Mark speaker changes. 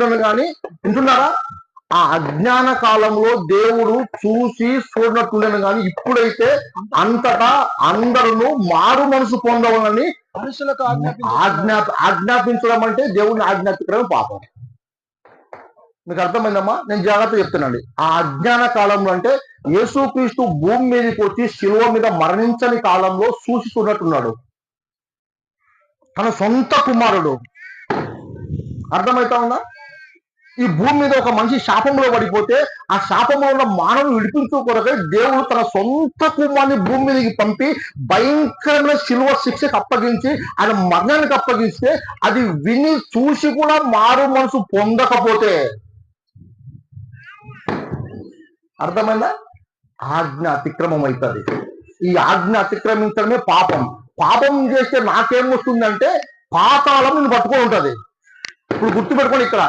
Speaker 1: చూస్తుండను కానీ, వింటున్నారా? ఆ అజ్ఞాన కాలంలో దేవుడు చూసి చూడనట్టుండను కానీ, ఇప్పుడైతే అంతటా అందరూ మారు మనసు పొందవాలని
Speaker 2: మనుషులకు
Speaker 1: ఆజ్ఞాపించడం అంటే దేవుడిని ఆజ్ఞాపించడమే పాపం. మీకు అర్థమైందమ్మా? నేను జాగ్రత్త చెప్తున్నాండి. ఆ అజ్ఞాన కాలంలో అంటే యేసుక్రీస్తు భూమి మీదకి వచ్చి శిలువ మీద మరణించని కాలంలో చూసి చూడట్టున్నాడు. తన సొంత కుమారుడు. అర్థమవుతా ఉందా? ఈ భూమి మీద ఒక మనిషి శాపంలో పడిపోతే ఆ శాపంలో ఉన్న మానవుని విడిపించు కొరకై దేవుడు తన సొంత కుమారుని భూమి మీదకి పంపి భయంకరమైన శిలువ శిక్షకు అప్పగించి ఆయన మరణానికి అప్పగిస్తే అది విని చూసి కూడా మారు మనసు పొందకపోతే, అర్థమైందా? ఆజ్ఞ అతిక్రమం అవుతుంది. ఈ ఆజ్ఞ అతిక్రమించడమే పాపం. పాపం చేస్తే నాకేం వస్తుందంటే పాతాళం నిన్ను పట్టుకొని ఉంటది. ఇప్పుడు గుర్తుపెట్టుకోండి, ఇక్కడ